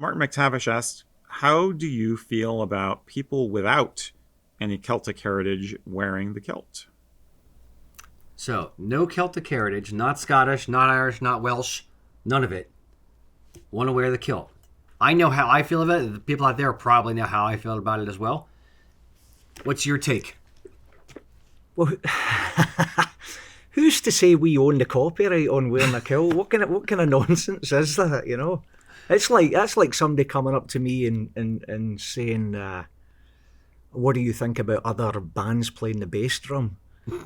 Martin McTavish asked, how do you feel about people without any Celtic heritage wearing the kilt? So, no Celtic heritage, not Scottish, not Irish, not Welsh, none of it. Want to wear the kilt. I know how I feel about it. The people out there probably know how I feel about it as well. What's your take? Well, who's to say we own the copyright on wearing a kilt? What kind of nonsense is that? You know, that's like somebody coming up to me and saying, "What do you think about other bands playing the bass drum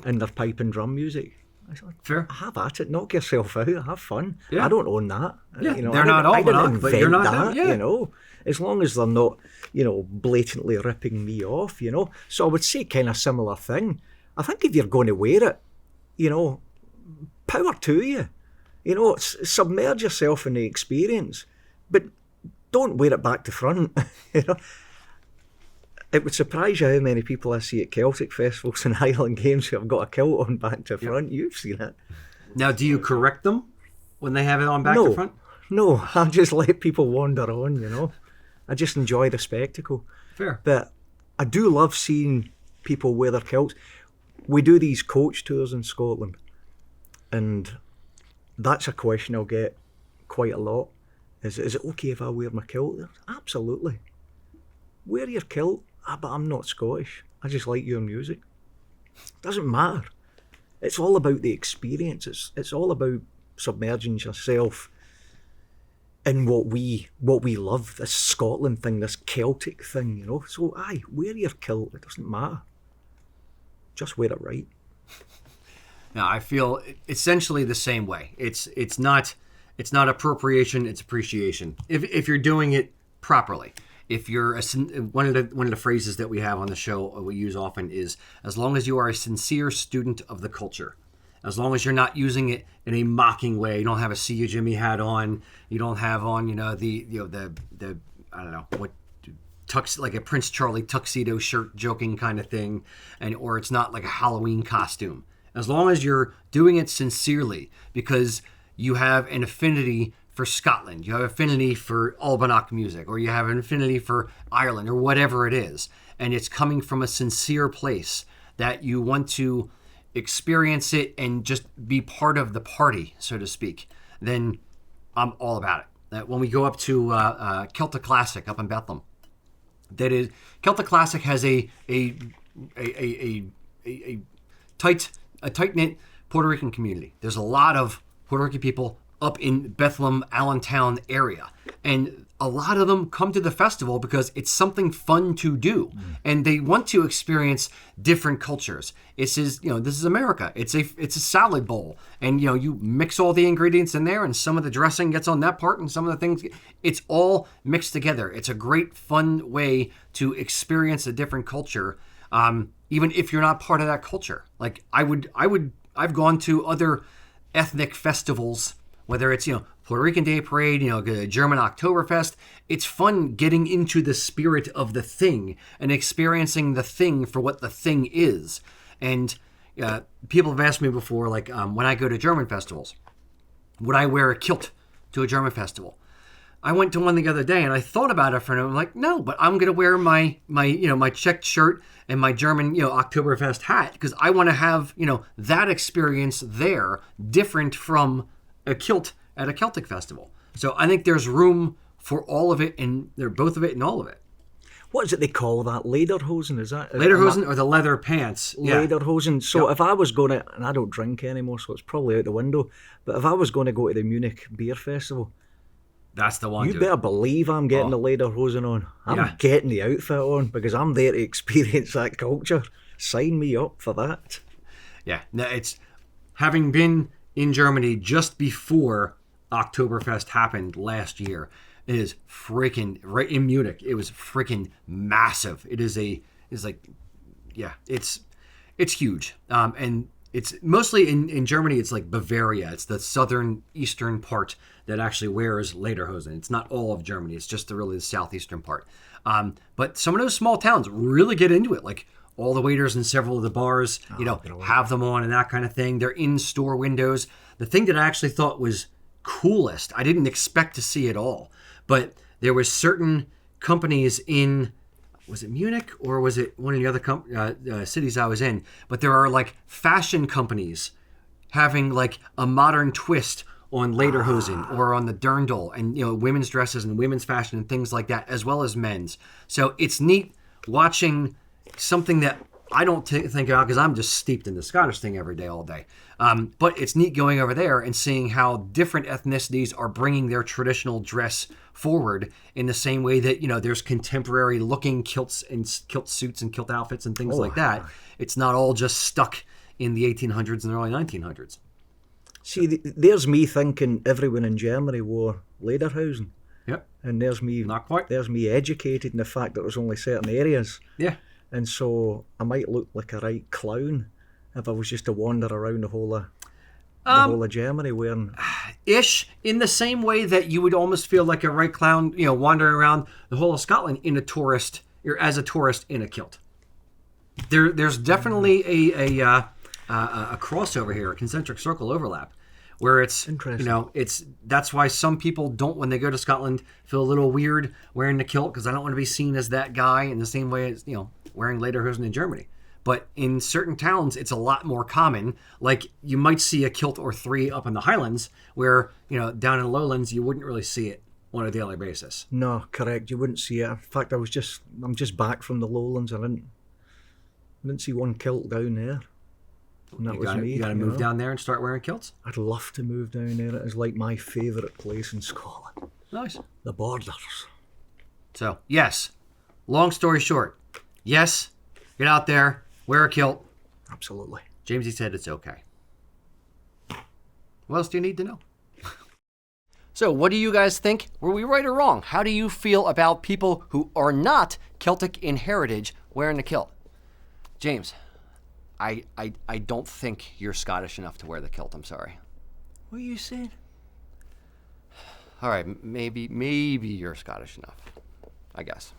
and their pipe and drum music?" I said, Fair. Have at it. Knock yourself out. Have fun. Yeah. I don't own that. Yeah, you know, they're not Albannach, but you're not that. them. Yeah. You know, as long as they're not, blatantly ripping me off. You know, so I would say kind of similar thing. I think if you're going to wear it, power to you. Submerge yourself in the experience, but don't wear it back to front. It would surprise you how many people I see at Celtic festivals and Highland Games who have got a kilt on back to front. Yep. You've seen it. Now, do you correct them when they have it on back to front? No, I just let people wander on, I just enjoy the spectacle. Fair. But I do love seeing people wear their kilts. We do these coach tours in Scotland, and that's a question I'll get quite a lot. Is it okay if I wear my kilt? Absolutely. Wear your kilt. But I'm not Scottish. I just like your music. Doesn't matter. It's all about the experience. It's all about submerging yourself in what we love, this Scotland thing, this Celtic thing, So wear your kilt. It doesn't matter. Just wear it right. Now, I feel essentially the same way. It's not appropriation, it's appreciation. If you're doing it properly. If you're one of the phrases that we have on the show we use often is, as long as you are a sincere student of the culture, as long as you're not using it in a mocking way, you don't have a "See You Jimmy" hat on, you don't have on the I don't know what tux, like a Prince Charlie tuxedo shirt joking kind of thing, or it's not like a Halloween costume. As long as you're doing it sincerely because you have an affinity for Scotland, you have affinity for Albannach music, or you have an affinity for Ireland, or whatever it is, and it's coming from a sincere place that you want to experience it and just be part of the party, so to speak, then I'm all about it. That when we go up to Celtic Classic up in Bethlehem, that is, Celtic Classic has a tight-knit Puerto Rican community. There's a lot of Puerto Rican people up in Bethlehem, Allentown area. And a lot of them come to the festival because it's something fun to do. And they want to experience different cultures. This is America. It's a salad bowl. And, you mix all the ingredients in there and some of the dressing gets on that part and some of the things, it's all mixed together. It's a great, fun way to experience a different culture, even if you're not part of that culture. Like I've gone to other ethnic festivals, whether it's, Puerto Rican Day Parade, German Oktoberfest. It's fun getting into the spirit of the thing and experiencing the thing for what the thing is. And people have asked me before, like when I go to German festivals, would I wear a kilt to a German festival? I went to one the other day and I thought about it for a minute. I'm like, no, but I'm going to wear my checked shirt and my German, Oktoberfest hat because I want to have, that experience there different from a kilt at a Celtic festival. So I think there's room for all of it, and they're both of it and all of it. What is it they call that? Lederhosen, is that? Lederhosen or the leather pants. Yeah. Lederhosen. So if I was going to, and I don't drink anymore, so it's probably out the window, but if I was going to go to the Munich Beer Festival, that's the one. You better believe I'm getting the lederhosen on. I'm getting the outfit on because I'm there to experience that culture. Sign me up for that. Yeah, no, it's having been in Germany just before Oktoberfest happened last year. It is freaking right in Munich. It was freaking massive. It's huge. And it's mostly in Germany. It's like Bavaria. It's the southern eastern part that actually wears lederhosen. It's not all of Germany. It's just the southeastern part. But some of those small towns really get into it. Like all the waiters in several of the bars, have them on and that kind of thing. They're in store windows. The thing that I actually thought was coolest, I didn't expect to see it all, but there was certain companies in, was it Munich or was it one of the other cities I was in? But there are like fashion companies having like a modern twist on lederhosen or on the dirndl, and women's dresses and women's fashion and things like that, as well as men's. So it's neat watching something that I don't think about because I'm just steeped in the Scottish thing every day, all day. But it's neat going over there and seeing how different ethnicities are bringing their traditional dress forward in the same way that, there's contemporary looking kilts and kilt suits and kilt outfits and things like that. It's not all just stuck in the 1800s and early 1900s. See, there's me thinking everyone in Germany wore lederhosen. Yep. And there's me, Not quite. There's me educated in the fact that there's only certain areas. Yeah. And so I might look like a right clown if I was just to wander around the whole of Germany wearing... Ish, in the same way that you would almost feel like a right clown, wandering around the whole of Scotland as a tourist in a kilt. There's definitely a crossover here, a concentric circle overlap, where it's interesting. That's why some people don't, when they go to Scotland, feel a little weird wearing the kilt because I don't want to be seen as that guy in the same way as wearing lederhosen in Germany. But in certain towns, it's a lot more common. Like you might see a kilt or three up in the Highlands, where down in the Lowlands you wouldn't really see it on a daily basis. No, correct. You wouldn't see it. In fact, I'm just back from the Lowlands. I didn't see one kilt down there. And that was me. You got to move down there and start wearing kilts? I'd love to move down there. It is like my favourite place in Scotland. Nice. The borders. So, yes. Long story short. Yes, get out there, wear a kilt. Absolutely. Jamesie said it's okay. What else do you need to know? So, what do you guys think? Were we right or wrong? How do you feel about people who are not Celtic in heritage wearing a kilt? James, I don't think you're Scottish enough to wear the kilt. I'm sorry. What you said? All right, maybe you're Scottish enough, I guess.